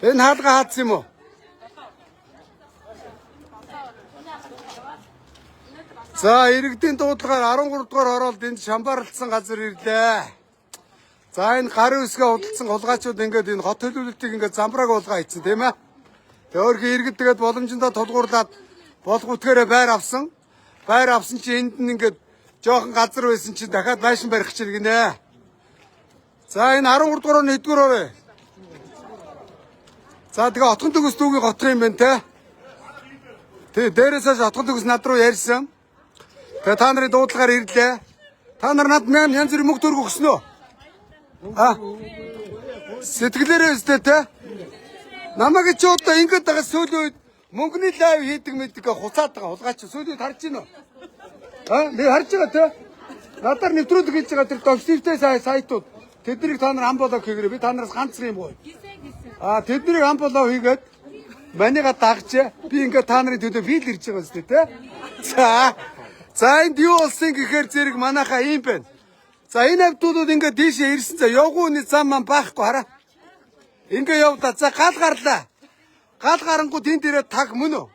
Энэ хаалга хаацсан юм уу? За иргэдийн дуудлагаар 13 дугаар оролд энд шамбарлсан газар ирлээ. За энэ гарын үсгээ худалдсан хулгайчууд ингээд энэ хот төлөвлөлтийг ингээд замбрааг уулгаа хийсэн тийм ээ. Өөрхөн иргэд тэгээд боломжтой тулгуурлаад болгоутгаараа байр авсан. Байр авсан чи энд нь ингээд жоохон газар байсан чи дахиад байшин барих чинь гинэ. За энэ 13 дугаар орны хэдгээр орой. За тэгээ отгон төгс дүүгийн готхон юм байна те. Тэгээ дээрээсээ отгон төгс над руу ярьсан. Тэгээ та нарын дуудлагаар ирлээ. Та нар над маань янз бүрийн мөнгө төгрөг өгсөн үү? Сэтгэлээрээ өстэй те. Намайг ч одоо ингэж байгаа сүүлийн үед мөнгөний лайв хийдэг мэддэг хуцаад байгаа хулгайч сүүлийн үед харж байна уу? Би харж байгаа те. Надаар нэвтрүүлэг хийж байгаа тэр доксивтэй сайтууд тэднийг та нар ам болоо хийгэрээ. Би та нараас ганцхан юм гоё. Тэднийг ам болоо хийгээд манийга дагч би ингээ та нарын төлөө фил ирж байгаа үстэй те. За энд юу болсон гэхээр зэрэг манайхаа ийм байна. За энэ авдуудууд ингээ дээшээ ирсэн. За явгууны зам маань баахгүй хараа. Ингээ явдаа. За гал гарлаа. Гал гарангууд энд ирээд таг мөн үү?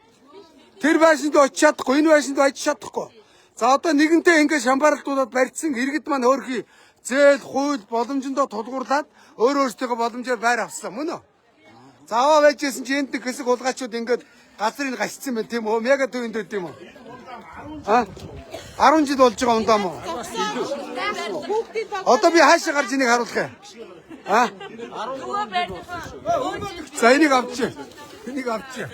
Тэр байшинд очиж чадахгүй, энэ байшинд очиж чадахгүй. За одоо нэгэнтээ ингээ шамбаралтуудад барьцсан иргэд маань өөрхий зээл, хууль боломжтой тулгуурлаад өөрөөсөө боломжоор байр авсан мөн үү? За аваа байжсэн чи энд нэг хэсэг хулгайчууд ингээд газрыг гашцсан байна тийм үү? Мега төвөнд байт юм уу? 10 жил болж байгаа ундаа мó. Одоо би хаашаа гарч энийг харуулах юм? За энийг авчих. Энийг авчих.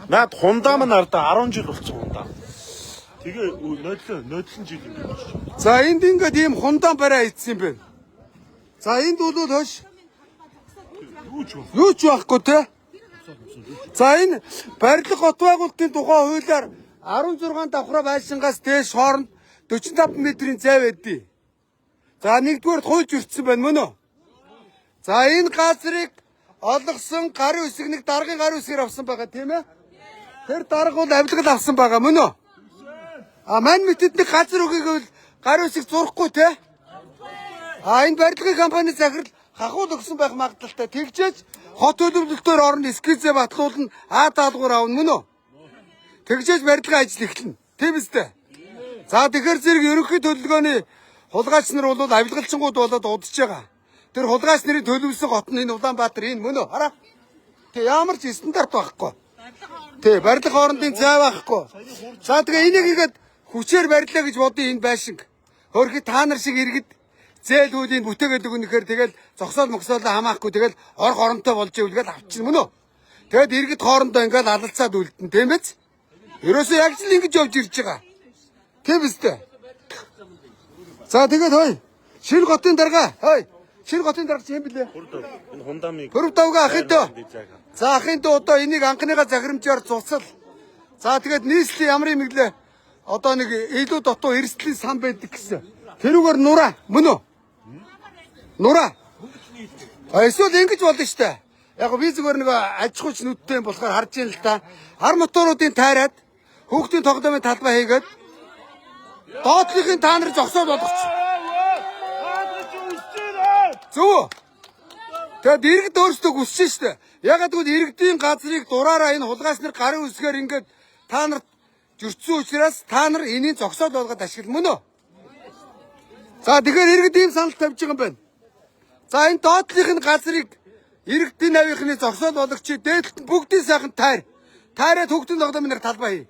Наад хундаа мань ардаа 10 жил болсон хундаа. Тэгээ нодлон жил юм байна. За энд ингээд ийм хундаан барай ийдсэн юм байна. За энд бол хойш юу ч байхгүй те. За энэ барилга гот байгуулалтын тухай хуулиар 16 давхраа байшингаас дээш хооронд 45 м-ийн зай байдгийг. За нэгдүгээр хууль зөрчсөн байна мөн үү? За энэ газрыг олгосон гарын үсэг нэг даргын гарын үсгээр авсан байгаа тийм ээ? Тэр дарга бол авилгал авсан байгаа мөн үү? Мань мэтэд нэг газар өгөөгөл гарын үсэг зурхгүй те? Энэ барилгын компани захирал хахуул өгсөн байх магадлалтай. Тэгжээж хот төлөвлөлтөөр орно эскизээ батлуулна, даалгавар авна мөн үү? Тэгжээж барилгын ажил эхэлнэ. Тийм үстэй. За тэгэхээр зэрэг ерөнхий төлөвлөгөөний хулгайч нар бол авилгалчингууд болоод удаж байгаа. Тэр хулгайч нарын төлөвлөсөн гот нь энэ Улаанбаатар энэ мөн үү? Хараа. Тэг ямар ч стандарт байхгүй. Тэг барилга хоорондын зай байхгүй. За тэгээ энийг игээд хүчээр барилаа гэж бодъё энэ байшинг. Хөрхи та нар шиг иргэд зээл хуулийн бүтээгээд өгнөхээр тэгэл зогсоол мөксөөлөө хамаахгүй тэгэл орх оронтой болж ивэл авчихна мөн үү? Тэгэд иргэд хоорондоо ингээд алалцаад үлдэн тийм биз? Ерөөсөө яг л ингэж явж ирж байгаа. Тийм үстэй. За тэгээд хой. Шир готын дарга. Хой. Шир готын дарга чи юм блэ? Энэ хундамыг Хөрөвдөвгөө ахын дөө. За ахын дөө одоо энийг анхныхаа захирамжаар цуцал. За тэгээд нийслэл ямар юм гэлээ? Одоо нэг илүү дотоо эрсдлийн сан байдаг гэсэн. Тэрүүгээр нураа мөн үү? Нураа. Эсвэл ингэж болно штэ. Яг би зүгээр нэг аж ахуйч нүдтэй болохоор харж ийн л та. Хар моторуудын тайраад хүүхдийн тоглоомын талбай хийгээд доотлихын та нар зогсоод болгоч. Зөв. Тэгэд иргэд өөрсдөө хүсэж штэ. Ягаад гэвэл иргэдийн газрыг дураараа энэ хулгайч нар гарын үсгээр ингээд та нарт зөрчсөн учраас та нар энийг зогсоод болгоод ашиглах мөн үү? За тэгэхээр иргэд ийм санал тавьж байгаа юм байна. За энэ доотлихын газрыг иргэдийн навийнхны зогсоод болгочи дээдлэлт бүгдийн сайхан тайр. Тайраад хүүхдийн тоглоомын нэг талбай хий.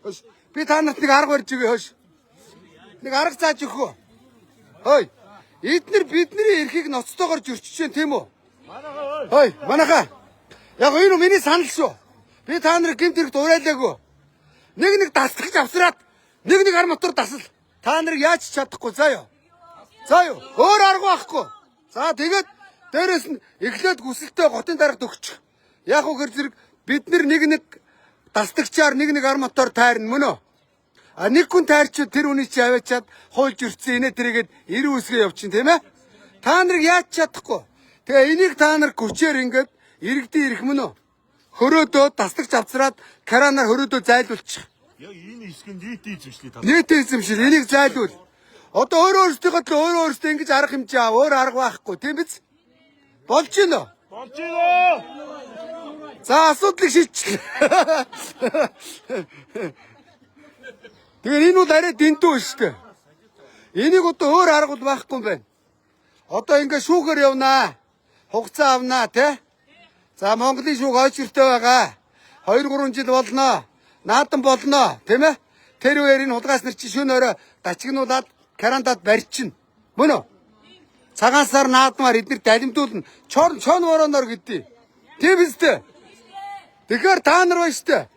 Хөөш. Би та нарт нэг арга барьж өгье хөөш. Нэг арга зааж өгөх үү? Хөөе. Эднэр бидний эрхийг ноцтойгоор зөрчиж जैन тийм үү? Хөөе, манайхаа. Яг энэ миний санал шүү. Би та нарыг гэмт хэрэгт урайлаагүй. Нэг дасгаж авсраад нэг ар мотор дасал. Та нарыг яаж чадахгүй заа юу? За юу? Өөр арга байхгүй. За тэгээд дээрэс нь эхлээд хүсэлтээ готын дарагт өгчих. Яг үгээр зэрэг бид нэг дасдагчаар нэг ар мотор тайрна мөн үү? Нэг хүн тайрч тэр үний чи аваачаад хуульж өрцсөн инээ тэргээд 90 үсгээ явчихин тийм ээ? Та нарыг яаж чадахгүй. Тэгээ энийг та нар хүчээр ингээд иргэдийн ирэх мөн үү? Хөрөөдөө дасдагч авцраад каранаар хөрөөдөө зайлуулчих. Яг энэ хэсэг нийт эзэмшлээ та. Нийт эзэмшил энийг зайлуул. Одоо өөрөөсөө ингэж арга хэмжээ аа өөр арга байхгүй тийм биз? Болж гинэ. Болж гинэ. За асуудлыг шийдчихлээ. Тэгэхээр энэ бол арай дэндүү шүү дээ. Энийг одоо өөр арга бол байхгүй юм байна. Одоо ингээ шүүхээр явнаа. Хугацаа авнаа тий. За Монголын шүүх ойчиртэй байгаа. 2-3 жил болно. Наадан болно тийм ээ. Тэр үеэрийн хулгайч нар чи шөнө өрөө дачигнуулаад карантад барьчихна. Мөн үү? Цагаан сар наадмаар эдгээр далимдуулна. Чон вороноор гэдээ. Тийм үстэй. Тэгэхээр та нар байна штэ.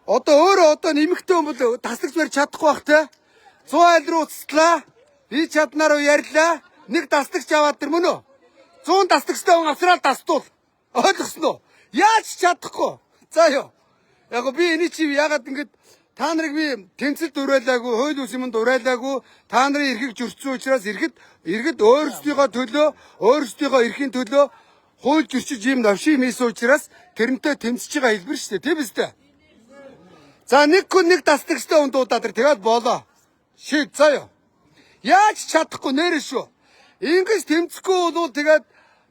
Одоо нэмэгтэй юм бол таслагч барь чадахгүй бах те. 100 айл руу уцтлаа. Би чаднаар ярьлаа. Нэг таслагч аваад тэр мөн үү? 100 таслагчтай хүн авсраад тастуул. Ойлгосноо? Яаж чадахгүй? За ёо. Яг би энэ чи ягаад ингэж та нарыг би тэнцэлд уриалаагүй, хууль ус юмд уриалаагүй, та нарын эрхийг зөрчсөн учраас иргэд өөрсдийнхөө төлөө, өөрсдийнхөө эрхийн төлөө хууль зөрчиж юм навшиг хийсэн учраас тэрнтэй тэмцэж байгаа хэлбэр шүү дээ. Тийм үстэй. За нэг хүн нэг таслагчтай хүн дуудаад тэгээд болоо. Шийд заяа. Яаж чадахгүй нэрэ шүү. Ингэж тэмцэхгүй бол тэгээд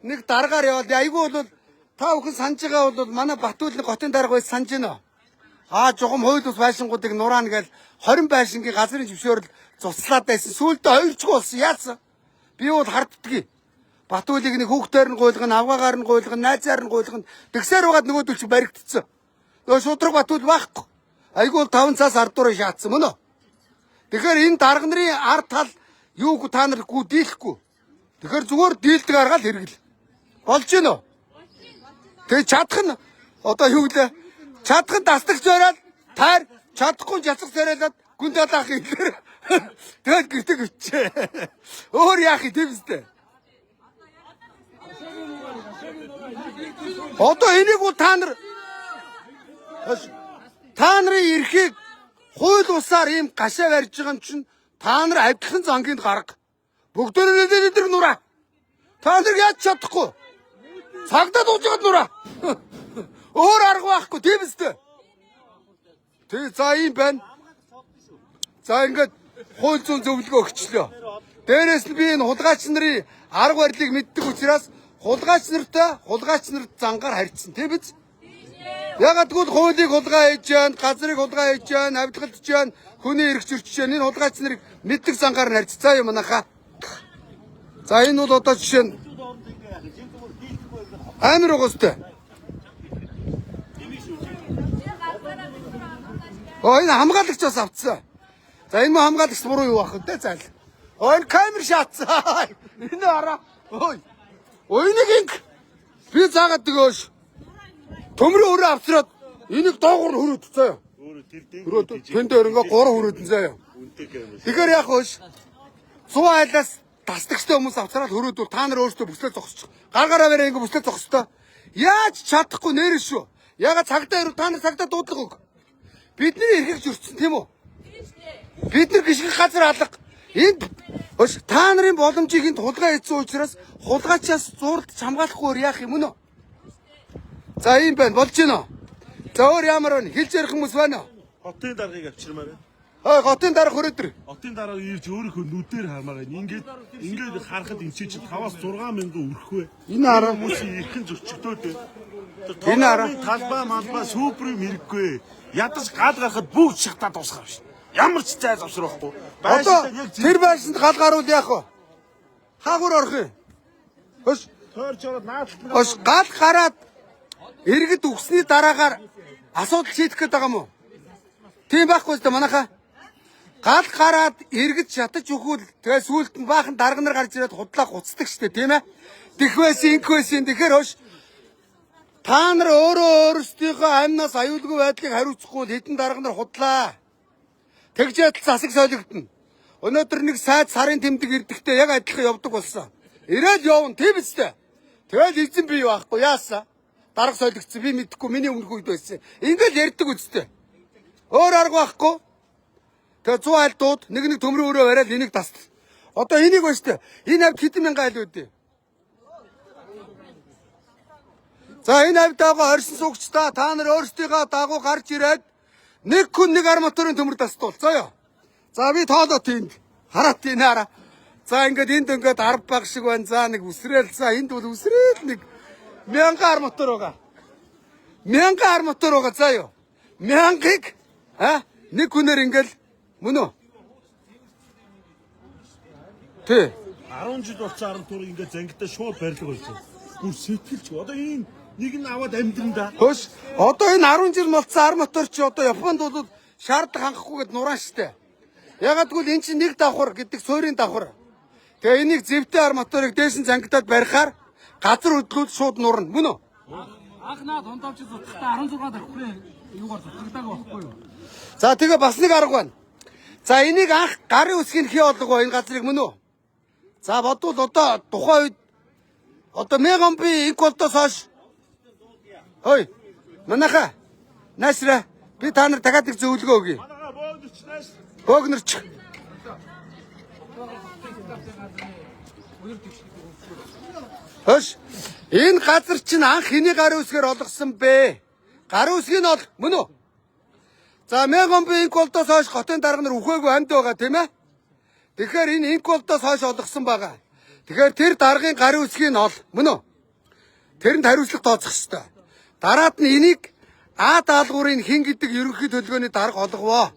нэг дараагаар яваад айгүй бол та бүхэн санаж байгаа бол манай Батүлны готын дарга байж санаж байна. Жухам хууль ус байшингуудыг нураана гэж 20 байшингийн газрын зөвшөөрөл цуцлаад байсан. Сүүлдээ 2 ч болсон. Яасан? Би бол харддгийг. Батүлийг нэг хүүхдээр нь гуйлгана, авгаагаар нь гуйлгана, найзаар нь гуйлгана. Тэгсээр байгаад нөгөөдөл чи баригдцсан. Нөгөө шудраг Батүл байхгүй. Айгуул 5 цаас ардуураа шаацсан мөн үү? Тэгэхээр энэ дарга нарын ард тал юуг та нар дийлэхгүй. Тэгэхээр зүгээр дийлдэг аргаал хэрэгэл. Болж гинэ үү? Тэгээ чадах нь одоо юу гэлээ? Чадах нь таслагч бариад таар чадахгүй жацах царайлаад гүн далаах хэлээр тэгэл гэртэг өччээ. Өөр яах юм бэ? Одоо энийг бол та нарын эрхийг хууль усаар ийм гашаа барьж байгаа юм чинь та нар адилхан зангийн гарга. Бүгдөө нэр нураа. Та нар яаж чадахгүй? Цагдаа дуужгаад нураа. Өөр арга байхгүй тийм үстэй. Тэг за юм байна. За ингээд хууль зүйн зөвлөгөө өгчлөө. Дээрээс нь би энэ хулгайч нарын арга барилыг мэддэг учраас хулгайч нарт зангаар харьцсан тийм биз? Ягаад гэвэл хуулийг хулгай хийж जैन, газрыг хулгай хийж जैन, авилгалж जैन, хүний эрх зөрчиж जैन. Энэ хулгайч нарыг мэддэг зангаар нь харьцсан юм анаха. За энэ бол одоо жишээ нь амар угстай. Энэ хамгаалагч бас авцсан. За энэ мө хамгаалагч буруу юу ах вэ зайл. Энэ камер шаацсан. Энэ араа. Энийг инг би заагаад дөгөөш. Төмрөө өрөө авсраад энийг доогуур нь хөрөөд заяа. Өөрөө тэнд дээр ингээ 3 хөрөөдөн заяа. Тэгэхээр яах вэ? 100 айлаас таслагчтай хүмүүс авсраад хөрөөдөл та нар өөрсдөө бүслээ зогсчих. Гаргаараа барай ингээ бүслээ зогстой. Яаж чадахгүй нэрэн шүү. Ягаад цагдаа та нар цагдаа дуудлага өг. Бидний эрхийг зөрчсөн тийм үү? Бид нар гიშгэх газар алга. Энд та нарын боломжийг энд хулгай хийсэн учраас хулгайчаас зурлж хамгаалахгүй яах юм үнэ? За ийм байна. Болж гинэ. За өөр ямар байна? Хэлж ярих хүмүүс байна уу? Хотын даргаыг авчирмаар байна. Хотын дарга хөрөөдөр. Хотын дарга ирж өөрийнхөө нүдээр хармаар байна. Ингээд харахад энэ чинь 5-аас 6 мянган өрхвэ. Энэ араа хүмүүсийн эрхэн зөрчигдөөд байна. Энэ араа талбай суприм хэрэггүй. Ядаж гал гарахад бүгд шатаад дуусгав шин. Ямар ч зай завсрахгүй. Одоо тэр байшинд гал гаруул яах вэ? Хаагур орох юм. Тойрч ороод наадах. Гал гараад иргэд өгсний дараагаар асуудал шийдэх гээд байгаа юм уу? Тийм байхгүй ч манайхаа. Гал гараад иргэд шатаж өгвөл тэгээ сүулт нь баахан дарга нар гарч ирээд худлаа гуцдаг штэ тийм ээ. Дэх байсан, инх байсан. Тэгэхээр хөөш та нар өөрсдийнхөө амнаас аюулгүй байдлыг хариуцахгүй хэдэн дарга нар худлаа. Тэгжээд засаг солигдно. Өнөөдөр нэг сайд сарын тэмдэг ирдэхдээ яг адилхан явдаг болсон. Ирээд явна тийм үстэй. Тэгэл эзэн бий байхгүй яасан. Дарга солигдсон би мэдэхгүй миний өмнөх үед байсан. Ингээл ярьдаг үстэй. Өөр арга байхгүй. Тэгээ 100 айл дууд нэг төмрөө өрөө бариад энийг тасдаг. Одоо энийг ба штэ. Энэ авд хэдэн мянган айл үүдээ. За энэ авд дагаа хорсон суугчдаа та нар өөрсдийнхөө дагуу гарч ирээд Нэг хүн нэг арматурын төмөр тасдуул. За ёо. За би тоолоо тийнд. Хараат тийм хараа. За ингээд энд ингээд 10 баг шиг байна. За нэг үсрээл. За энд бол үсрээл нэг 1000 арматур байгаа. 1000 арматур байгаа. За ёо. 1000-ыг нэг хүнээр ингээд мөн үү? Тэ. 10 жил болсон арматурыг ингээд зангидаа шууд барилга болж байна. Бүр сэтгэлч. Одоо энэ нэг нь аваад амьдранда. Хөөс. Одоо энэ 10 жил болсон арматур чи одоо Японд бол шаардлага хангахгүйгээд нураа штэ. Ягаад гэвэл эн чинь нэг давхар гэдэг суурийн давхар. Тэгээ энийг зэвтэй арматурыг дээш нь зангидаад барихаар газар хөдлөл шууд нурна. Мөн үү? Анх наад хондоолж зүтгэхдээ 16 давхрын юугаар зүтгэдэг байхгүй юу? За тэгээ бас нэг арга байна. За энийг анх гарын үсгийн хий олгоо энэ газрыг мөн үү? За бодвол одоо тухайн үед одоо 1000 би инколтоос хойш. Ой. Манаха. Наашра. Би та нар дахиад их зөвлөгөө өгье. Манайха боогдчихнаас. Богнорч. Хош. Энэ газар чинь анх хэний гарын үсгээр олгосон бэ? Гарын үсгийг нь ол мөн үү? За 1000 би инколтоос хойш хотын дарга нар үхээгүй амьд байгаа тийм ээ? Тэгэхээр энэ инколтоос хойш олгосон байгаа. Тэгэхээр тэр даргын гарын үсгийг нь ол мөн үү? Тэрэнд хариуцлага тооцох ёстой. Дараад нь энийг А даалгаврын хэн гэдэг ерөнхий төлөвлөгөөний дарга олговоо.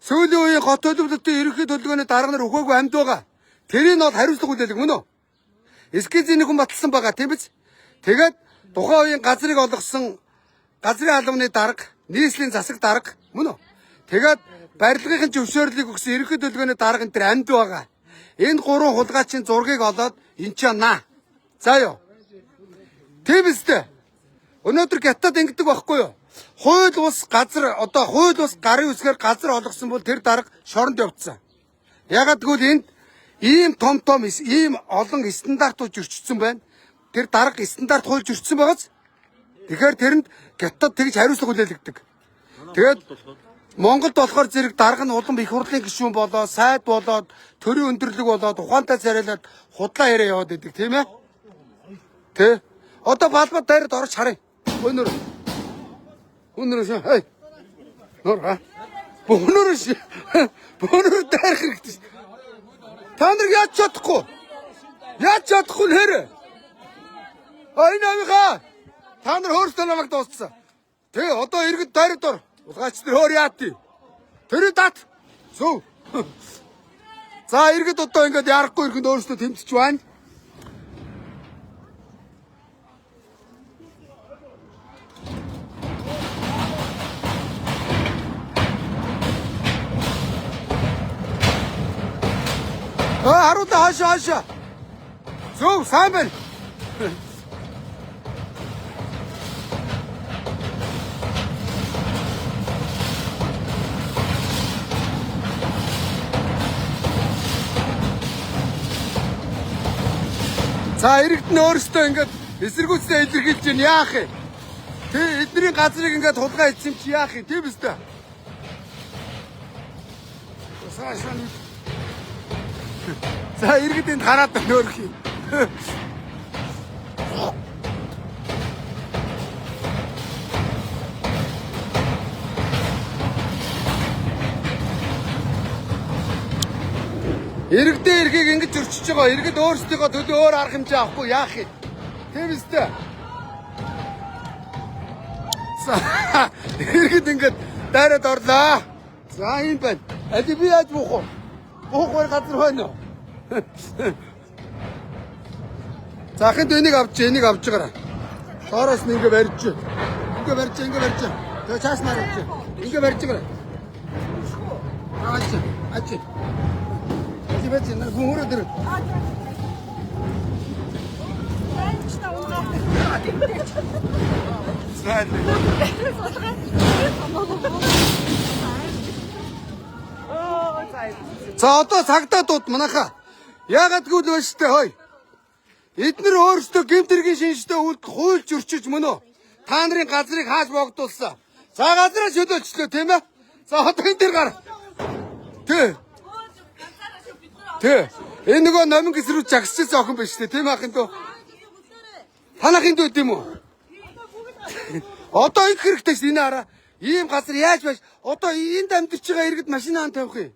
Сүүлийн үеийн гот төлөвлөлтийн ерөнхий төлөвлөгөөний дарга нар өгөөгүй амьд байгаа. Тэрийг нь бол хариуцлага хүлээлгэх мөн үү? Эскизийн хүн баталсан байгаа тийм биз? Тэгээд тухайн үеийн газрыг олгосон газрын албаны дарга, нийслэлийн засаг дарга мөн үү? Тэгээд барилгын зөвшөөрлийг өгсөн ерөнхий төлөвлөгөөний дарга энэ төр амьд байгаа. Энэ гурван хулгайчийн зургийг олоод энэ ч наа. За ёо. Тийм биз дээ? Өнөөдөр гятад ингэдэг байхгүй юу? Хууль ус газар одоо хууль ус гарын үсгээр газар олгосон бол тэр дарга шоронд явцсан. Ягаад гэвэл энд ийм том ийм олон стандартууд зөрчигдсөн байна. Тэр дарга стандарт хууль зөрчсөн байгааз. Тэгэхээр тэрэнд гятад тэгж хариуцлага хүлээлгдэг. Тэгээд Монголд болохоор зэрэг дарга нь улам их хурлын гишүүн болоо, сайд болоод, төрийн өндөрлөг болоод, ухаантай царайлаад худлаа яриа яваад идэг тийм ээ? Тэ? Одоо балбад дайрад орж харъя. Өнөр. Хей. Нора. Бөөнөрш. Бөөнөр дайрах хэрэгтэй. Та нар яаж чадахгүй? Яаж чадахгүй нэрэ? Ой намиха. Та нар хөөрстөө намайг дууссан. Тэ одоо иргэд дайрад ор. Улгаач нар хөөр яати. Тэр дат. Зөв. За иргэд одоо ингэж ярахгүй ирэхэд өөрсдөө тэмцэж байна. Харууда хаашаа. Зөв сайн байна. За иргэд нь өөрсдөө ингэж эсэргүүцээ илэрхийлж байна яах вэ? Тэ эдний газрыг ингэж хулгай хийсэн чи яах вэ? Тийм үстэй. За иргэд энд хараад нөөрх юм. Иргэдээ эргийг ингэж зөрчиж байгаа. Иргэд өөрсдийнхөө төлөө өөр арга хэмжээ авахгүй яах вэ? Тийм үстэй. За иргэд ингэж дайраад орлоо. За юм байна. Ади би яаж буух вэ? Буух газар байна уу? За хинт энийг авч байгаарай. Доороос нь ингэ барьж. Ингэ барьж. Тэгээ цааш нарч. Ингэ барьж байгаарай. Аач. Бэч на гүрэ дэр. За одоо цагдаа дууд манаха. Яагаад гэвэл өштэй хой. Эднэр өөрсдөө гэмт хэргийн шинжтэй үлдэх хууль зөрчиж мөн үү? Та нарын газрыг хааж богдуулсан. За газраа шөдөлчлөө тийм ээ. За одоо энэ дэр гар. Тэ. Энэ нөгөө номин гэсрүү жагсчихсан охин биш үү? Тийм ахын дөө. Танахын дөө тийм үү? Одоо их хэрэгтэй ш энэ хараа. Ийм газар яаж байж одоо энд амьдарч байгаа иргэд машинаа тавих юм?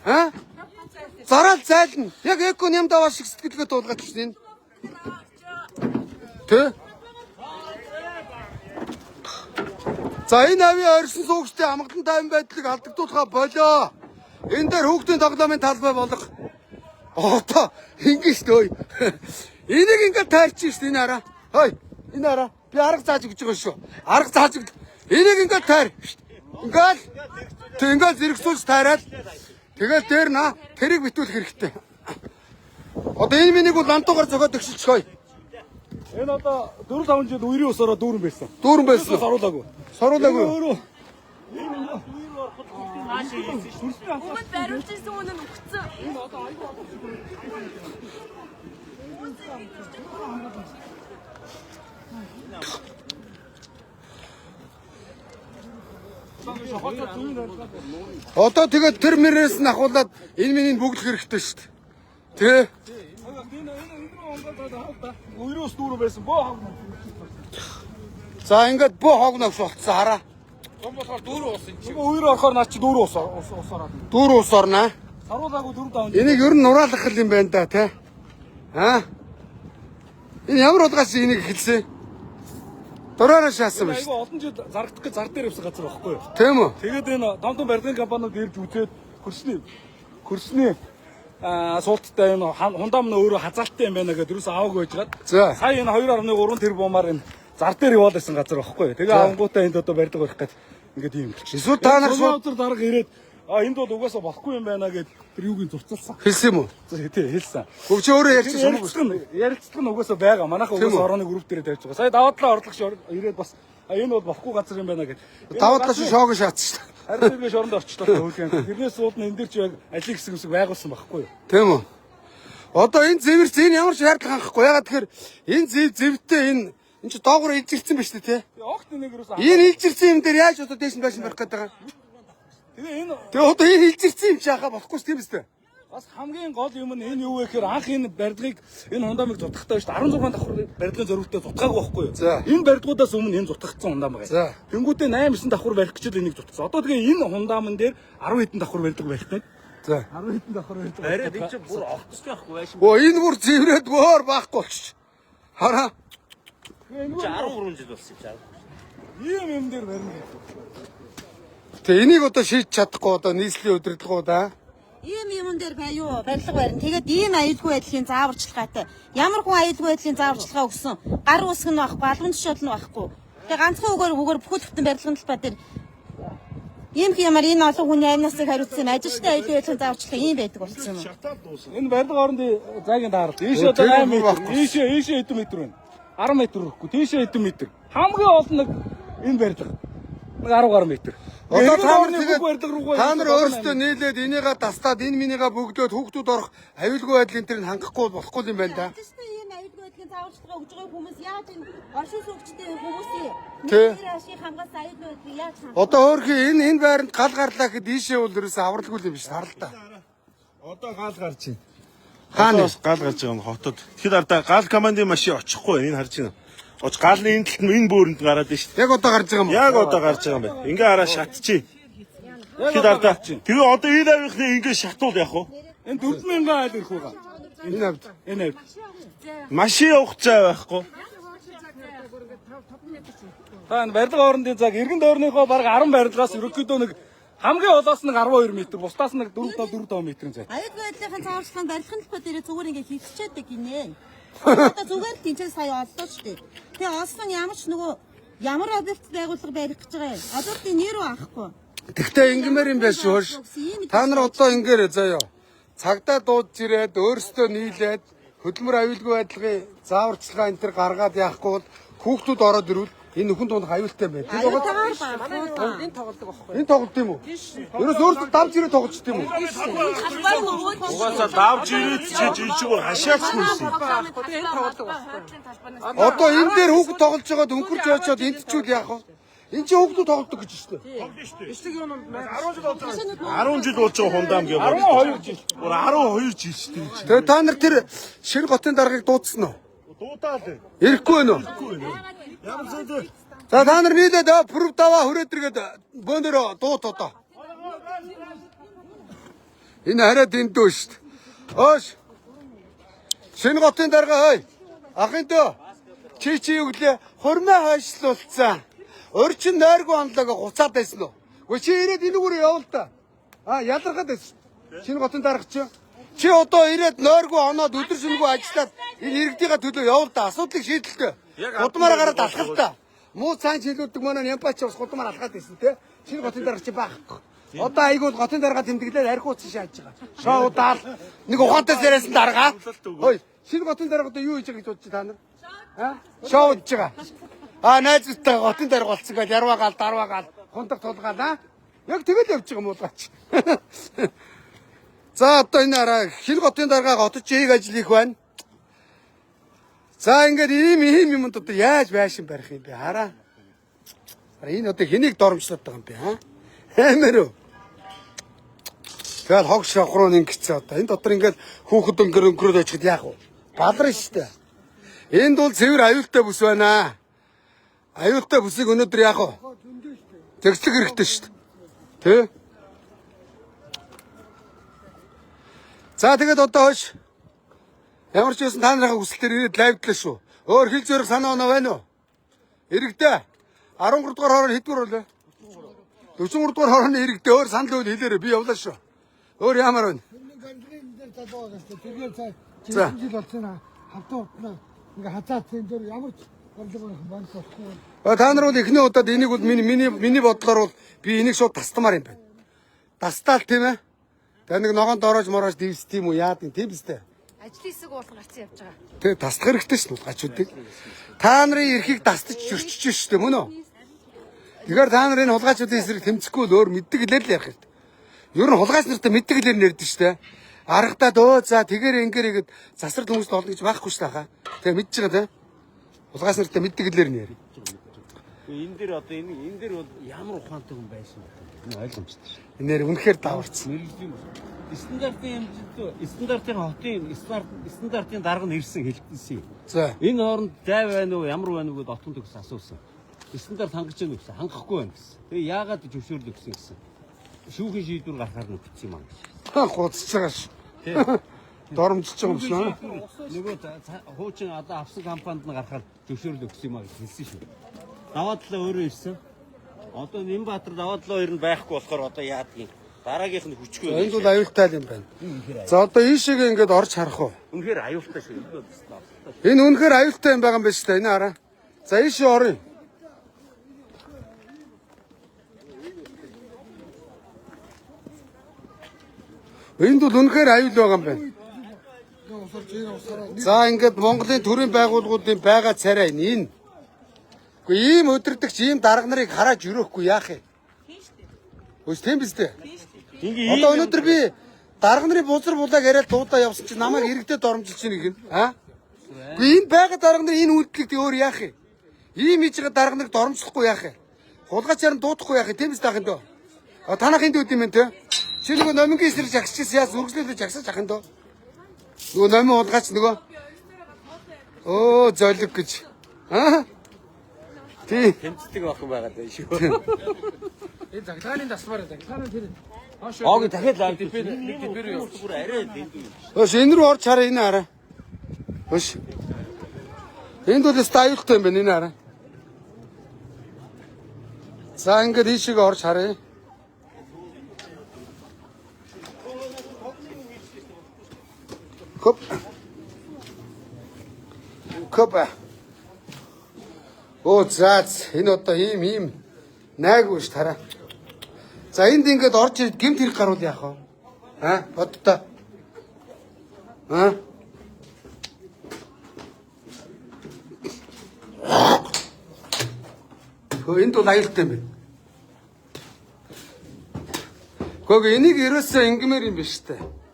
Аа? Зараал зайлна. Яг эко нэм даваа шиг сэтгэлгээ дуулгаад чинь энэ. Тэ? За энэ авийн орсон суугчдын амгалан тайван байдлыг алдагдуулахаа болоо. Энэ дээр хүүхдийн тоглоомын талбай болох. Одоо ингэж нөө. Энийг ингээд тайлчих шүү дээ энэ хараа. Хой. Энэ хараа. Би арга зааж өгч байгаа шүү. Арга зааж өг. Энийг ингээд тайр. Ингээд зэрэгсүүлж тайраад. Тэгэл дээр наа тэрийг битүүлэх хэрэгтэй. Одоо энэ минийг бол лантуугаар зөгөөд өгшилчихөе. Энэ одоо 4-5 жил үерийн усаараа дүүрэн байсан. Дүүрэн байсан. Саруулаагүй. Саруулаагүй. Өмнө бариулжсэн үнэн өгцөн. Одоо тэгээд тэр мөрөөс нь ахуулаад энэ миний бүгдлэх хэрэгтэй шүү дээ. Тэ? Үерийн ус дүүрэн байсан. Боо хав. За ингээд боо хогногш болцсон хараа. Том болохоор дүүрэн ус энэ чинь. Үерийн орохоор наа чи дүүрэн усаараа. Дүүрэн ус орноо. Саруулаагүй 4-5 жил. Энийг ер нь нураалгах юм байна да тий. Аа? Энэ ямар удаагаас энийг эхэлсэн? Дураараа шаасан байна. Айгу олон жил зарагдах гэж зар дээр явсан газар байхгүй юу? Тийм үү? Тэгээд энэ том барилгын компаниуд ирж үзээд хөрсний суулттай энэ хундам нь өөрөө хазаалттай юм байна гэдэг юус аваагүй байжгаад. За. Сая энэ 2.3 тэрбумаар энэ зар дээр яваад байсан газар байхгүй юу? Тэгээ авангуудаа энд одоо барилга барих гэж ингээд юм болчих. Эсвэл та нар шууд дарга ирээд энд бол угаасаа болохгүй юм байна гэд тэр юуг нь зурцалсан. хэлсэн юм уу? Тий, хэлсэн. Хөвч өөрөө ярьчихсан юм уу? Ярилцлага нь угаасаа байгаа. Манайхан угаасаа орооны групп дээр тавьж байгаа. Сая даваадлаа орлогч ирээд бас энэ бол болохгүй газар юм байна гэд. Даваадлаа шоог шаацсан шүү. Харин тэргээ шоронд орчлоо хөлгөн. Тэрнээс ууд нь энэ дэр ч яг ажлын хэсэг юмсыг байгуулсан байхгүй юу? Тийм үү? Одоо энэ зэвэрч энэ ямар шаардлага хангахгүй. Ягаад тэгэхээр энэ зэвтэй энэ чи доогуур илжирсэн ба шүү дээ тий. Огт нэг юусэн. Энэ илжирсэн юм дээр яаж одоо дээш нь байшин барих гэдэг байгаа? Тэгээ одоо энэ илжирсэн юм чи хаа болохгүй шүү тийм үстэй. Бас хамгийн гол юм нь энэ юу вэ гэхээр анх энэ барилгыг энэ хундамыг зутгахтаа шүү дээ 16 давхар барилгын зорилготой зутгаагүй байхгүй юу? Энэ барилгуудаас өмнө энэ зутгагдсан хундам байгаа. Тэнгүүтээ 8-9 давхар барих гэж л энийг зутгасан. Одоо тэгээ энэ хундамн дээр 10 хэдэн давхар барилга барих гэдэг. За. 10 хэдэн давхар барилга. Бариад энэ чинь бүр огцтой байхгүй байшин. Оо энэ бүр зэврээд бөөр байхгүй болчих. Хараа. Чи 13 жил болсон чи. Ийм дээр барина. Тэгээ энийг одоо шийдэж чадахгүй одоо нийслэлийн удирдлагуудаа Ийм юм дээр баюу барилга барина. Тэгээд ийм аюулгүй байдлын зааварчилгаатай. Ямар хүн аюулгүй байдлын зааварчилгаа өгсөн? Гар усг нь байхгүй, албан тушаал нь байхгүй. Тэгээд ганцхан үгээр бүхэл бүтэн барилгын талбай дээр ийм ямар энэ олон хүний амнасыг хариуцсан ажилчтай аюулгүй байдлын зааварчилгаа ийм байдаг болсон юм. Энэ барилга орондын заагийн даарал. Ийшээ одоо 8 м. Ийшээ хэдэн метр вэ? 10 метр өгөхгүй. Тийшээ хэдэн метр. Хамгийн олон нэг энэ барилга. Нэг 10 гаруй метр. одоо та нар өөрсдөө нийлээд энийгээ тастаад энэ минийгаа бөгдөөд хүүхдүүд орох аюулгүй байдлын тэр нь хангахгүй болохгүй юм байна да. Ажилчтай ийм аюулгүй байдлын зааварчилгаа өгж байгаа хүмүүс яаж энэ оршин суугчдын хүмүүсийн Тий. ашиг хамгаалсан аюулгүй байдлыг яаж Одоо өөрхий энэ байранд гал гарлаа гэхэд ийшээ бол ерөөсөө авралгүй юм биш харалтаа. Одоо гал гарч байна. Хаана Гал гарч байгаа нь хотод. Тэгэхээр ардаа гал командын машин очихгүй энэ харж байна. Оч галны энэ талд энэ бөөрөнд гараад байна шүү дээ. яг одоо гарч байгаа юм уу? Яг одоо гарч байгаа юм байна. Ингээ хараа шатчих. Тэгэхээр ардаа. Тэгээ одоо энэ авийнхны ингээ шатуул яах вэ? Энэ 4000 айл ирэх байгаа. Энэ авд. Энэ авд. Машин явах цай байхгүй. Та энэ барилга орондын цаг эргэн дойрныхоо бараг 10 барилгаас ерөөхдөө нэг хамгийн олоос нэг 12 м, бусдаас нэг 4-5 м зай. аюулгүй байдлын зааварчилгааны барилгын талбай дээр зүгээр ингээ хийчихээд гинэ. Одоо зүгээр л тэнцээ сая оллоо ч дээ. Тэгээ олсон ямар ч нөгөө ямар объект байгууллага барих гэж байгаа юм. Объектын нэр үү авахгүй. Тэгтээ ингэмээр юм байна шүү. Та нар одоо ингээрэй заяа. Цагдаа дуудж ирээд өөрсдөө нийлээд хөдөлмөр аюулгүй байдлын зааварчилгаа энэ төр гаргаад яахгүй бол хүүхдүүд ороод ирвэл энэ нөхөн дунд аюултай байна. Энэ тоглодог байхгүй. Энэ тоглолт юм уу? Ерөөс өөрсдөө давж ирээд тоглож тийм үү? Халбар нөгөө Угаасаа давж ирээд чи хашаач хүнсэн. энэ тоглодог байхгүй. Одоо энэ дээр хүүхд тоглож байгаад өнгөрч очоод энд ч үл яах вэ? Энд чи хүүхдүүд тоглодог гэж шүү дээ. 10 жил болж байгаа хундам гээ. 12 жил. Бүр 12 жил шүү дээ. Тэгээ та нар тэр шинэ хотын даргаыг дуудсан уу? Дуудаал. Ирэхгүй байна уу? Ямар зүйл За та нар нийлээд прүв даваа хүрээд иргээд бөөнөрөө дуут одоо. Энэ хараад эндөө шүү дээ. Өөш. Шинэ готын дарга ой. Ахын дөө. Чи юу гэлээ? Хурмаа хойшлуулсан. Орчин нойргүй онлог хуцаад байсан уу? Гэхдээ чи ирээд энүүгээр явал та. Ялархаад байсан. Шинэ готын дарга чи одоо ирээд нойргүй оноод өдөр шөнөгүй ажиллаад энэ иргэдийнхээ төлөө явал та. Асуудлыг шийдэлтэй. Гудмаараа гараад алхах та. Муу цаан чилүүлдэг манай Ямпач бас гудмаар алхаад байсан те. Шинэ готын дарга чи байхгүй. Одоо айгуул готын дарга тэмдэглээд архиуц шааж байгаа. Шоу удаал нэг ухаантай зэрэсэн дарга. Хөөе, шинэ готын дарга одоо юу хийж байгаа гэж бодож та нар? Шоу удаж байгаа. Найзтай готын дарга болцсон гал ярваагаал, дарваагаал, хундаг тулгаал Яг тэгэл явж байгаа юм уу гаач. За одоо энэ араа шинэ готын дарга готод чийг ажил их байна. За ингээд ийм юмд одоо яаж байшин барих юм бэ? Хараа. Энэ одоо хэнийг доромжлоод байгаа юм бэ? Амар уу? Тэгэл хог шавхруу ингэсэн одоо. Энд дотор ингээд хүүхэд өнгөрөөд очиход яах вэ? Балар штэ. Энд бол цэвэр аюултай бүс байна. Аюултай бүсийг өнөөдөр яах вэ? Зэгцлэг хэрэгтэй штэ. Тэ? За тэгээд одоо хойш ямар ч байсан та нарын хүсэлтээр ирээд лайвдлаа шүү. Өөр хэл зөрөх санаа оноо байна уу? Иргэдэ 13 дугаар хороо хэдгээр болоо? 43 дугаар хорооны иргэдэ өөр санал үйл хэлээрээ би явлаа шүү. Өөр ямар байна? За. Жил болсон хавтаа утнаа ингээ хацаад энэ дөр ямар ч проблем байна болохгүй. Та нар бол эхний удаад энийг бол миний бодлоор бол би энийг шууд тастамаар юм байна. Тастаал тийм ээ. Та нэг ногоон дороож мороож дивс тийм үү яад юм тийм биз дээ. Ажлын хэсэг уулан гарцсан явж байгаа. Тэгээ тасдах хэрэгтэй шүү дээ гачуудыг. Та нарын эрхийг тастаж зөрчиж шүү дээ мөн үү? Тэгэхээр та нарын хулгайчдын эсрэг тэмцэхгүй л өөр мэддэг хэлээр л ярих хэрэгтэй. Ер нь хулгайч нартай мэддэг хэлээр нэрдэж шүү дээ. Аргатаа дөө за тэгэр ингээр игээд засрал хүмүүст олно гэж байхгүй шүү дээ хаа. Тэгээ мэдж байгаа тийм. Хулгайч нартай мэддэг хэлээр нэр. Энэ дэр одоо энэ дэр бол ямар ухаантай хүн байсан бэ? Энэ ойлгомжтой шүү. Энэ нэр үнэхээр даварцсан. Стандартын стандартын хотын стандартын дарга нь ирсэн хэлсэн. За. Энэ хооронд зай байна уу, ямар байна уу гэдээ отон төгс асуусан. Стандарт хангаж байна уу гэсэн. Хангахгүй байна гэсэн. Тэгээ яагаад зөвшөөрлөг гэсэн. Шүүхийн шийдвэр гаргахаар нь бичсэн юм аа. Гуцж байгаа ш. Доромжиж байгаа юм шиг аа. Нөгөө хуучин одоо авсан компанид нь гаргахаар зөвшөөрлөг өгсөн юм аа гэж хэлсэн шүү. Даваадлаа өөрөө ирсэн. Одоо Нэмбаатар даваадлаа хоёр нь байхгүй болохоор одоо яадгийг дараагийнх нь хүчгүй. Энд бол аюултай юм байна. За одоо ийшээгээ ингээд орж харах уу? Үнэхээр аюултай шүү. Энэ үнэхээр аюултай юм байгаа юм байна шүү дээ. Энэ хараа. За ийшээ оръё. Энд бол үнэхээр аюул байгаа юм байна. За ингээд Монголын төрийн байгууллагуудын байгаа царай энэ. Гэхдээ ийм өдөрдөгч ийм дарга нарыг хараад өрөөхгүй яах юм? Үгүй тийм биз дээ. Одоо өнөөдөр би дарга нарын бузар булааг яриад дуудаа явсан чинь намайг иргэдэд оромжилж чинь гэх юм. Гэхдээ энэ байгаа дарга нар энэ үйлдэлд өөр яах юм? Ийм хийж байгаа дарга нарыг оромжлохгүй яах юм? Хулгайчаар нь дуудахгүй яах юм? Тийм биз таахын дөө. Танах энд үүд юм байна те. Чи нөгөө номингийн эсрэг жагсчихсан яас үргэлжлүүлж жагсаж ахын дөө. Нөгөө номин хулгайч нөгөө. Оо золиг гэж. Тийм. Тэмцдэг байх юм байгаа даа шүү. Энэ заглагын дасмаар заглагын тэр Оогийн дахиад лайв дээр юу арай дэндүү. Өш энэ рүү орж хараа энэ хараа. Өш. Энд бол стайлтай юм байна энэ хараа. За ингээд ийшээ орж харъя. Коп. Оо заац энэ одоо ийм найгуу ш тараа. За энд ингээд орж ирээд гэмт хэрэг гаруул яах вэ? Боддоо. Энд бол аюултай юм байна. Гэхдээ энийг ерөөсөө ингмээр юм биш үү?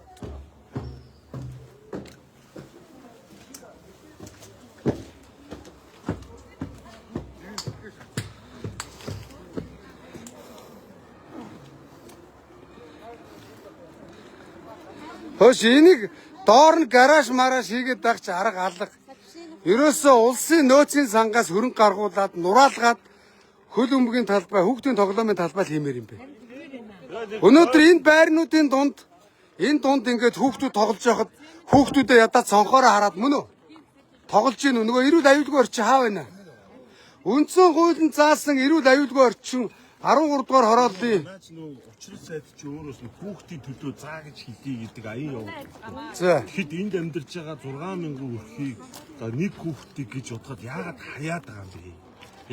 Хөөш энийг доор нь гараж мараш хийгээд байгаа чи арга алга. Ерөөсөө улсын нөөцийн сангаас хөрөнгө гаргуулад нураалгаад хөл өмгийн талбай, хүүхдийн тоглоомын талбай л хиймээр юм бэ. Өнөөдөр энэ байрнуудын дунд ингээд хүүхдүүд тоглож байхад хүүхдүүдээ ядаад цонхоороо хараад мөн үү? Тоглож ийн нөгөө эрүүл аюулгүй орчин хаа байна? Үндсэн хуулийн заасан эрүүл аюулгүй орчин 13 дугаар хорооллын Учир сайд чи өөрөөс нь хүүхдийн төлөө заа гэж хэлье гэдэг аян явуулдаг. За. Тэгэхэд энд амьдарч байгаа 60000 өрхийг нэг хүүхдийг гэж бодоход яагаад хаяад байгаа юм бэ?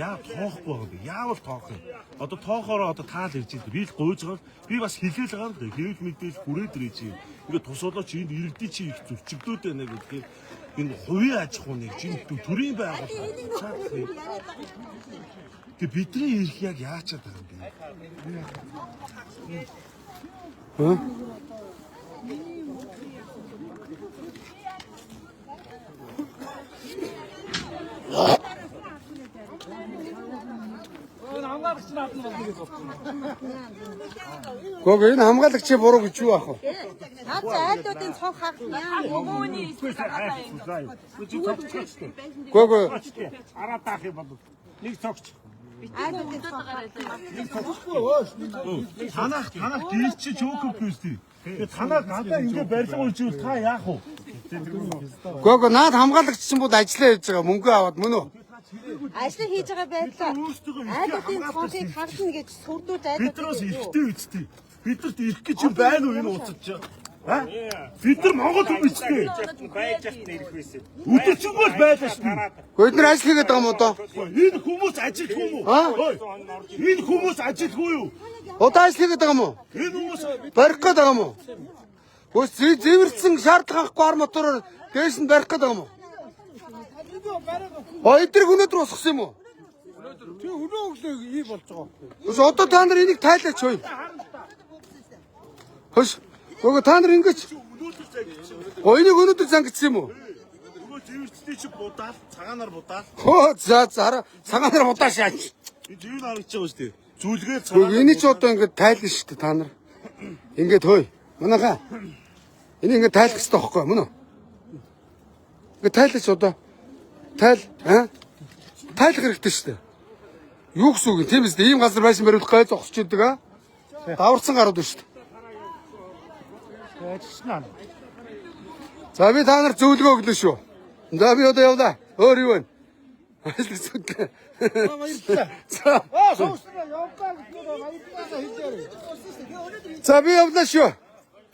Яагаад тоохгүй байгаа юм бэ? Яавал тоох юм? Одоо тоохороо таал ирж байгаа. Би л гуйж байгаа. Би бас хэлээл байгаа л да. Хэвлэл мэдээлэл хүрээд ирэж байна. Ингээд тусуулаа чи энд иргэдийн чи их зөрчигдөөд байна гэдгээр энэ хувийн аж ахуйныг чи төрийн байгууллага чаах. Тэг бидний ирэх яг яачаад байгаа юм бэ? Гоо энэ хамгаалагчийн буруу гэж юу аах вэ? Наад айлуудын цонх хагна. Гоо Араа таах юм бол нэг цогч. Айлуудын цонх Танах дийч жоокер пүсти. Тэгээ танаа гадаа ингээ барилга үйлчүүл та яах вэ? гоо наад хамгаалагч чинь бод ажиллаа хийж байгаа мөнгө аваад мөн үү? ажил хийж байгаа байдлаа айлуудын цонхыг хагна гэж сүрдүүлж Биднээс ихтэй үстий. Бидэрт ирэх гэж юм байна уу энэ уцаж? Бид нар Монгол хүн бичтэй. Байж ахт ирэх байсан. Өдөржин бол байлаа шүү. Гоо эдгээр ажил хийгээд байгаа юм уу доо? Энэ хүмүүс ажилтгүй юу? Энэ хүмүүс ажилтгүй юу? Одоо ажил хийгээд байгаа юм уу? Энэ хүмүүс Барих гээд байгаа юм уу? Хөөс зэвэрсэн шаардлага гар мотороор дээш нь барих гээд байгаа юм уу? Эдгээр өнөөдөр усгсан юм уу? Тэг өнөө өглөө ий болж байгаа. Хөөс одоо та нар энийг тайлаач хөөе. Хөөс гоо та нар ингэж энийг өнөөдөр зангидсан юм уу? нөгөө зэвэрчтэй чи будаал, цагаанаар будаал. Хөө за цагаанаар удаа шаач. Энэ зэвэр харагдаж байгаа шүү дээ. Зүлгээр Гоо цагаан. энийг ч одоо ингэж тайлна шүү дээ та нар. Ингээд хөөе. Манайхаа энийг ингэж тайлах хэрэгтэй байхгүй мөн үү? Ингээд тайлаач одоо. Тайлах хэрэгтэй шүү дээ. Юу гэсэн үг юм? Тийм үстэй ийм газар байшин бариулах гай зогсож идэг аа. Даварцсан гарууд шүү дээ. За би та нар зөвлөгөө өглөө шүү. За би одоо явлаа. Өөр юу вэ? Ажил зүтлээ. За би явлаа шүү.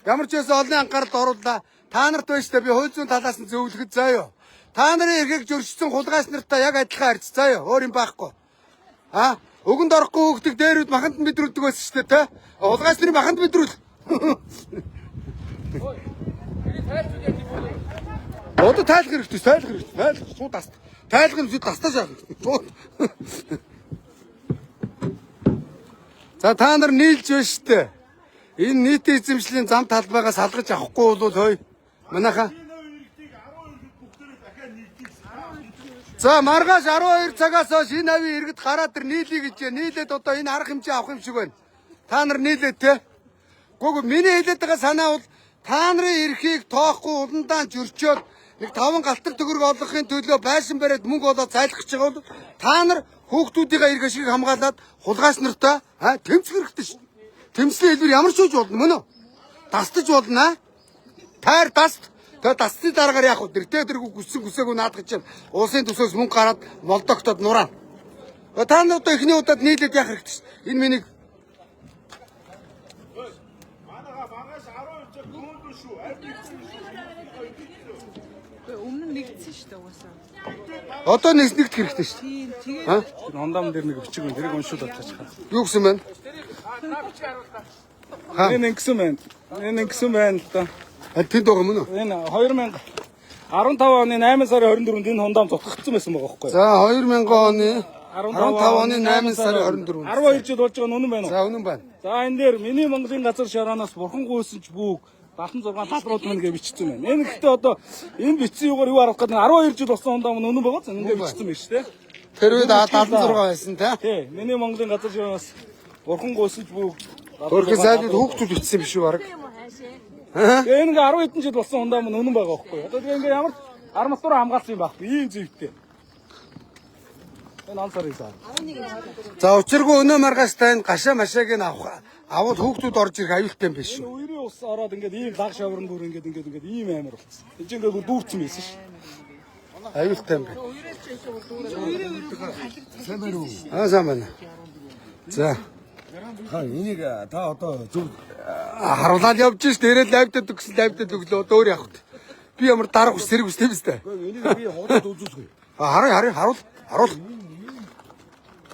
Ямар ч байсан олонний анхааралд оруулаа. Та нарт байж та би хууль зүйн талаас нь зөвлөхөд заяа. Та нарын эрхийг зөрчсөн хулгайч нартай яг адилхан харьц заяа. Өөр юм байхгүй. Өгөнд орохгүй хөөхдөг дээрүүд маханд мэдрүүлдэг байсан шүү дээ, тэ? Хулгайч нарын маханд мэдрүүл. Одоо тайлах хэрэгтэй, тайлах хэрэгтэй. Тайлах суу таст. Тайлах нь тастаа шаах. Шууд. За та нар нийлж байна шүү дээ. Энэ нийтийн эзэмшлийн зам талбайгаас салгаж авахгүй бол хөөе. Манайхаа. За маргааш 12 цагаас хойш энэ авийн иргэд гараад ир нийлье гэж. Нийлээд одоо энэ арга хэмжээ авах юм шиг байна. Та нар нийлээд те. Гүг миний хэлээд байгаа санаа бол та нарын эрхийг тоохгүй уландаан зөрчөөд нэг 5 галтар төгрөг олгохын төлөө байшин бариад мөнгө олоод зайлах гэж байгаа бол та нар хүүхдүүдийн эрх ашиг хамгаалаад хулгайч нартай тэмцэх хэрэгтэй шүү. Тэмцлийн хэлбэр ямар ч үж болно мөн үү? Тастаж болно. Тайр таст. Тэгээ тасны дараагаар яах вэ? Тэргүй хүсээгүй наадах чинь улсын төсөөс мөнгө гараад молдогтод нураа. Та нар одоо эхний удаад нийлээд яах хэрэгтэй шүү. Энэ миний Өмнө нь нэгдсэн шүү дээ угаасаа. одоо нэгдэх хэрэгтэй шүү. Тэгээд хондам дээр нэг өчиг юм. Тэрийг уншуулаад таачих. Юу гэсэн бэ? Энэ ингэсэн байна. Энэ ингэсэн байна л да. Тэнд байгаа мөн үү? Энэ 2015 оны 8 сарын 24-нд энэ хондам зотгогдсон байсан байгаа байхгүй юу? За 2000 оны 15 оны 8 сарын 24. 12 жил болж байгаа нь үнэн байна уу? За үнэн байна. За энэ дээр миний Монголын газар шараанаас бурхан гуйсан ч бүгд 76 талбарууд мань гэж бичсэн байна. Энэ гэхдээ одоо энэ бичсэн юугаар юу харах гэдэг 12 жил болсон хондоо үнэн байгаа ч ингэ бичсэн байна шүү дээ. Тэр үед 76 байсан тий. Тий, миний Монголын газар шараанаас бурхан гуйсан ч бүгд Өөрхөн сайдд хүүхдүүд бичсэн биш үү баг. Тэгээ ингээ 10 хэдэн жил болсон хондоо мань үнэн байгаа байхгүй юу? Одоо тэгээ ингээ ямар арматура хамгаалсан юм байхгүй ийм зүйтэй. Энэ он сарын заа. За учиргүй өнөө маргаас тань гашаа машааг нь аваад хүүхдүүд орж ирэх аюултай юм биш шүү. Үерийн ус ороод ингээд ийм даг шаврын бүр ингээд ийм амар болсон. Энд чинь ингээд дүүрсэн байсан ш. Аюултай юм байна. Сайн байна. За. Энийг та одоо зөв Харуулаад явж ш. Дээрээ лавьтад өгсөн лавьтад өглөө одоо өөр явах. Би ямар дарах ус зэрэг үстэй биз дээ. энийг би худад үзүүлсгүй. Харуул.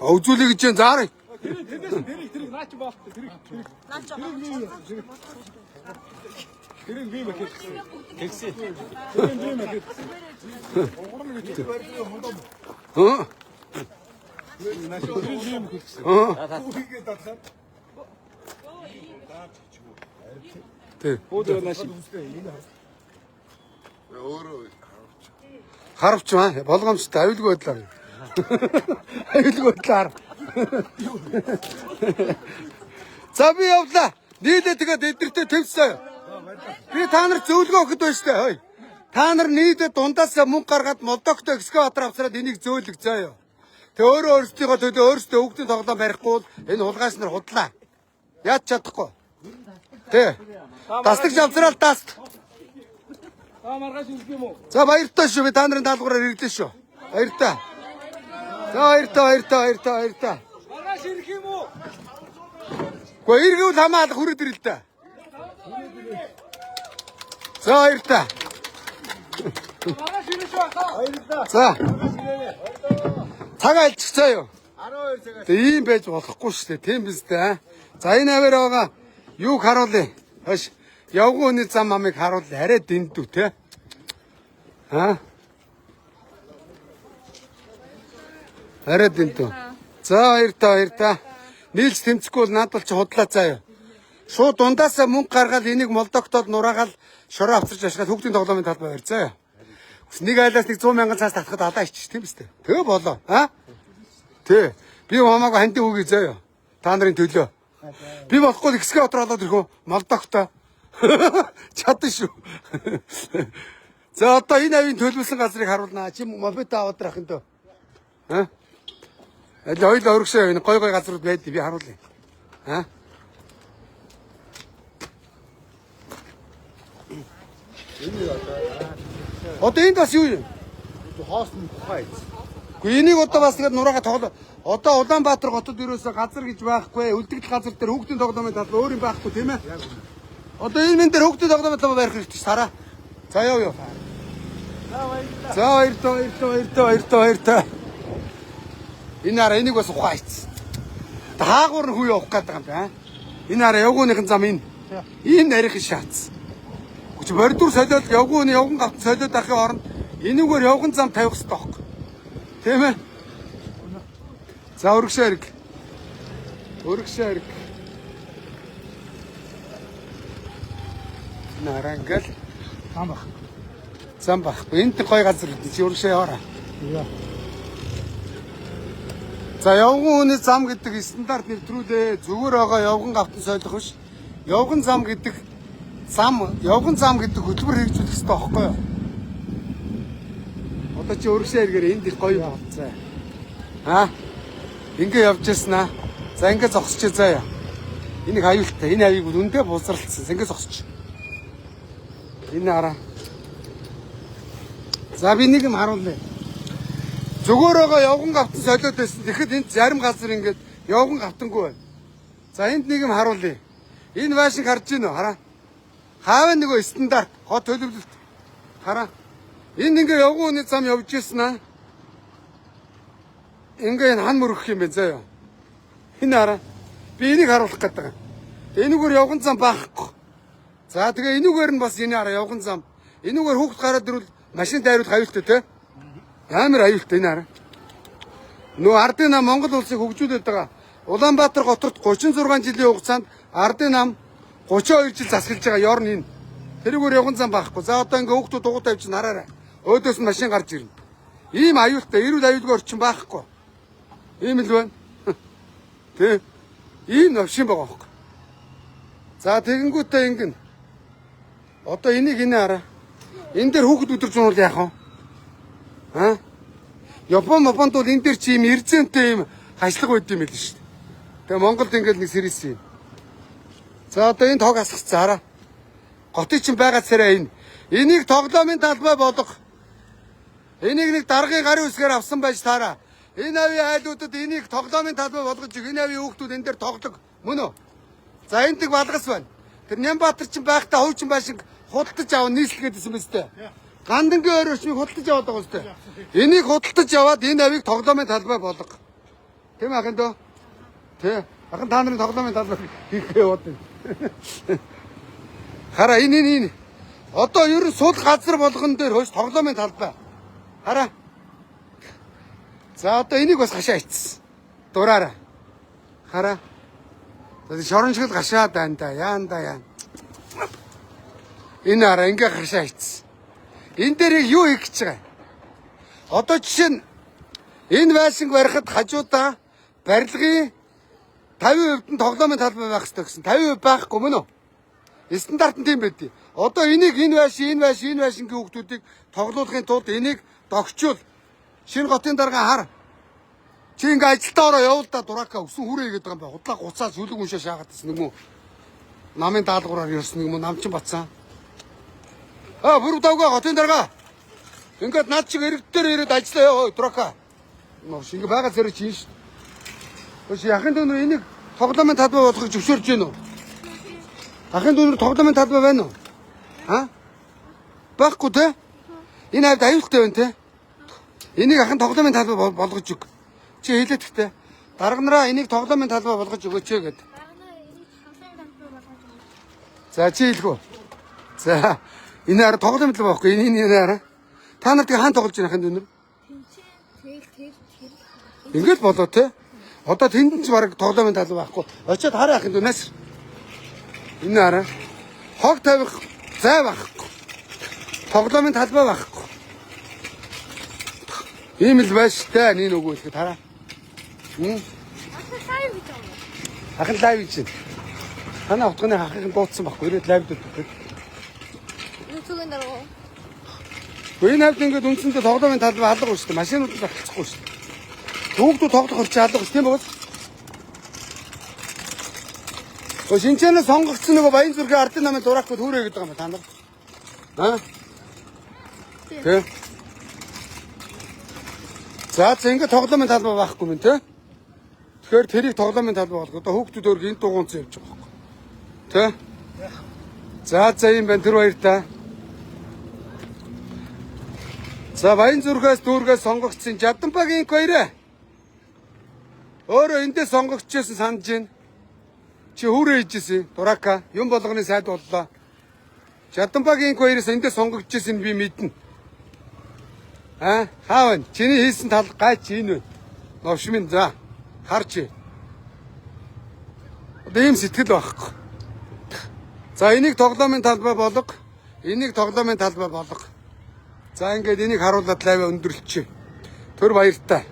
Үзүүлээ гэж юм заарай. Тэр наач баалт тэр. Тэр би мэ Тэгсэн. Өөдөө нааш. Харавч маа болгоомжтой аюулгүй байдлаар. Аюулгүй байдлаар. За би явлаа. Нийлээ тэгээд эдгэртээ төвсөө. Би та нар зөвлөгөө өгөхөд байна штэ. Хөөе. Та нар нийлээ дундаасаа мөнгө гаргаад Молдогтой экскаватор авсараад энийг зөөлөг заяа. Тэ өөрсдийнхөө төлөө өөрсдөө өгдөн тоглоом барихгүй бол энэ хулгайч нар худлаа. Яаж чадахгүй. Тэ. Тасдаг авсараад таст. Маргааш ирэх юм уу? За баяртай шүү. Би та нарын даалгавраар ирлээ шүү. Баяртай. За баяртай. Маргааш ирэх юм уу? Гэхдээ иргэвэл хамаалах хүрээд ирэл дээ. За баяртай. Маргааш ирэх шүү. За. Цаг альчихцаа юу? 12 цагаас. Тэгээ ийм байж болохгүй шүү дээ. Тийм биз дээ. За энэ аваар байгаа юуг харуулъя? Хаш. Явган хүний зам амыг харуул арай дэндүү те. Арай дэндүү. За баяртай. Нийлж тэмцэхгүй бол надад ч худлаа заяа. Шууд дундаасаа мөнгө гаргаад энийг Молдогтод нураагаад шороо авчирч ашиглаад хүүхдийн тоглоомын талбай барь заяа. Нэг айлаас нэг 100 мянган цаас татхад алаа иччих тийм биз дээ. Тэгээ болоо. Тэ. Би хамаагүй хандин үгүй заяа. Та нарын төлөө. Би болохгүй экскаватор олоод ирэх үү? Молдогтой. Чадсан шүү. За одоо энэ авийн төлөвлөсөн газрыг харуулнаа. Чи мопед аваад ирах юм дөө. Аль хоёул өргөшөө энэ гой газрууд байд би харуулъя. Одоо энд бас юу юм? Хоосны тухай. Гэхдээ энийг одоо бас тэгээд нураагаа тоглоо. Одоо Улаанбаатар хотод ерөөсөө газар гэж байхгүй. Үлдэгдэл газар дээр хүүхдийн тоглоомын талбай өөр юм байхгүй тийм ээ? Одоо энэ мен дээр хүүхдийн тоглоомын талбай барих хэрэгтэй сараа. За яв. За баяртай. Энэ араа энийг бас ухаач. Таагуур нь хүү явах гэдэг юм байна. Энэ араа явгууныхын зам энэ. Ийм нарийн шаац. Хүч бордур солиод явгууны явган гавт солиод ахын оронд энүүгээр явган зам тавих хэрэгтэй байхгүй. Тийм ээ? За өргөшөө хэрэг. Нарангал зам байхгүй. Энд гой газар чи өргөшөө яваараа. За явган хүний зам гэдэг стандарт нэвтрүүлээ. Зүгээр байгаа явган гавтан солих биш. Явган зам гэдэг хөтөлбөр хэрэгжүүлэх хэрэгтэй байхгүй юу? Одоо чи өргөшөө хэрэгээр энд их гоё болцоо. Ингээ явж яснаа. За ингээ зогсчих заяа. Энийг аюултай. Энэ авийг үндэ бузралцсан. Ингээ зогсчих. Энэ хараа. За би нэг юм харуулъя. Зүгээр байгаа явган гавтан солиод байсан. Тэгэхэд энд зарим газар ингээд явган гавтангүй байна. За энд нэг юм харуулъя. Энэ байшинг харж гинөө хараа. Хаав нөгөө стандарт хот төлөвлөлт. Хараа. Энд ингээ явган хүний зам явж яснаа. Ингээ энэ хан мөрөх юм бэ заяа. Энэ хараа. Би энийг харуулах гэдэг. Энүүгээр явган зам баахгүй. За тэгээ энүүгээр нь бас энэ хараа явган зам. Энүүгээр хүүхд гараад ирвэл машин дайруулах аюултай те. Амар аюултай энэ хараа. Нөө ардын нам Монгол улсыг хөгжүүлээд байгаа. Улаанбаатар хотод 36 жилийн хугацаанд ардын нам 32 жил засгалж байгаа ёрн энэ. Тэрүүгээр явган зам баахгүй. За одоо ингээ хүүхдүүд дугуй тавьж нараарай. Өөдөөс нь машин гарч ирнэ. Ийм аюултай, эрүүл аюулгүй орчин баахгүй. Ийм л байна. Тэ. Ийм навшин байгаа байхгүй. За тэгэнгүүтээ ингэн. Одоо энийг хараа. Энэ дээр хүүхэд өдөрж уул яах вэ? Японд бол энэ дээр чи юм эрзэнтэй юм хашлаг байд юм байл шүү дээ. Тэгээ Монголд ингээд нэг сэрэс юм. За одоо энэ тог асгацсан хараа. Готыг чинь байгаа царай энэ. Энийг тоглоомын талбай болгох. Энийг нэг даргын гарын үсгээр авсан байж таараа. Энэ авийн айлуудад энийг тоглоомын талбай болгож энэ авийн хүүхдүүд энэ дээр тоглог мөн үү? За энэ дэг балгас байна. Тэр Нямбаатар чинь байхдаа хуучин байшин худалдаж аван нийслэгээд исэн биз дээ. Гандангийн ойр орчмыг худалдаж аваад байгаа үстэй. Энийг худалдаж аваад энэ авийг тоглоомын талбай болго. Тийм ахын дөө. Тэ. Ахын та нарын тоглоомын талбай хийхээ яваад байна. Хараа энэ. Одоо ер нь сул газар болгон дээр хөөс тоглоомын талбай. Хараа. За одоо энийг бас гашаа ичсэн. Дураараа. Хараа. Шорон шиг гашаад байна да. Яанда. Энэ хараа ингээ гашаа ичсэн. Энэ дээр юу хийх гэж байгаа? Одоо жишээ нь энэ байшинг барихад хажуудаа барилгын 50% нь тоглоомын талбай байх хэрэгтэй гэсэн. 50% байхгүй мөн үү? Стандарт нь тийм байдгийг. Одоо энийг энэ байшингийн хүүхдүүдийг тоглуулахын тулд энийг догчвол шинэ готын дарга хар. Чи ингээ ажилдаа ороо явуул да дурака өсөн хүрээ гэдэг юм байна. Худлаа гуцаа сүлэг уншаа шаагаад гэсэн юм уу? Намын даалгавраар ирсэн юм уу? Намчин бацсан. Бүрв давгаа готын дарга. Ингээд над чиг иргэдээр ирээд ажиллаа ёо дурака. Маш ингээ байгаа зэрэг чинь шүү. Өш яхын дүүнөр энийг тоглоомын талбай болгохыг зөвшөөрж гэнэ үү? Ахын дүүнөр тоглоомын талбай байна уу? Баггүй те? Энэ авд аюултай байна те? Энийг ахын тоглоомын талбай болгож өг. Чи хэлээд ихтэй. Дарга нараа энийг тоглоомын талбай болгож өгөөч гэд. За чи хэлгүү. За энэ хараа тоглоомын талбай байхгүй. Энэ хараа. Та нар тэгээ хаан тоглож байна ахын дүүнөр? Ингээд болоо те? Одоо тэнд ч баг тоглоомын талбай байхгүй. Очиод хараа ахын дүүнээс. Энэ хараа. Хог тавих зай байхгүй. Тоглоомын талбай байхгүй. Ийм л байж таа нэг нөгөө ихэд хараа. Ахын лайв чинь. Танаа утганы хахыг дуудсан байхгүй. Ирээд лайв дууддаг. YouTube-ын дараа. Энэ хавд ингээд үндсэндээ тоглоомын талбай алга шүү дээ. Машинууд л болчихгүй шүү дээ. Хүүхдүүд тоглох орчин алга шүү тийм үү? Шинчэнэ сонгогдсон нөгөө Баян зүрхийн ардын намын дураакууд хүрээ гэдэг юм ба та нар. Тэ. За ингээд тоглоомын талбай байхгүй юм те. Тэгэхээр тэрийг тоглоомын талбай болгох. Одоо хүүхдүүд өөр гинт дугуунц явж байгаа байхгүй. Тэ. За юм байна тэр баяр та. За Баян зүрхээс дүүргээс сонгогдсон Жаданбагийн баяраа. Өөрөө эндээ сонгогдчихсэн санаж байна. Чи хүрээ хийжсэн дурака юм болгоны сайд боллоо. Жаданбагийн баяраас эндээ сонгогдчихсэн би мэднэ. Хаавн чиний хийсэн тал гайч энэ вэ? Новшмын за харч. Одоо ийм сэтгэл байхгүй. За энийг тоглоомын талбай болго. Энийг тоглоомын талбай болго. За ингээд энийг харуулад лайв өндөрлөч. Төр баяртай.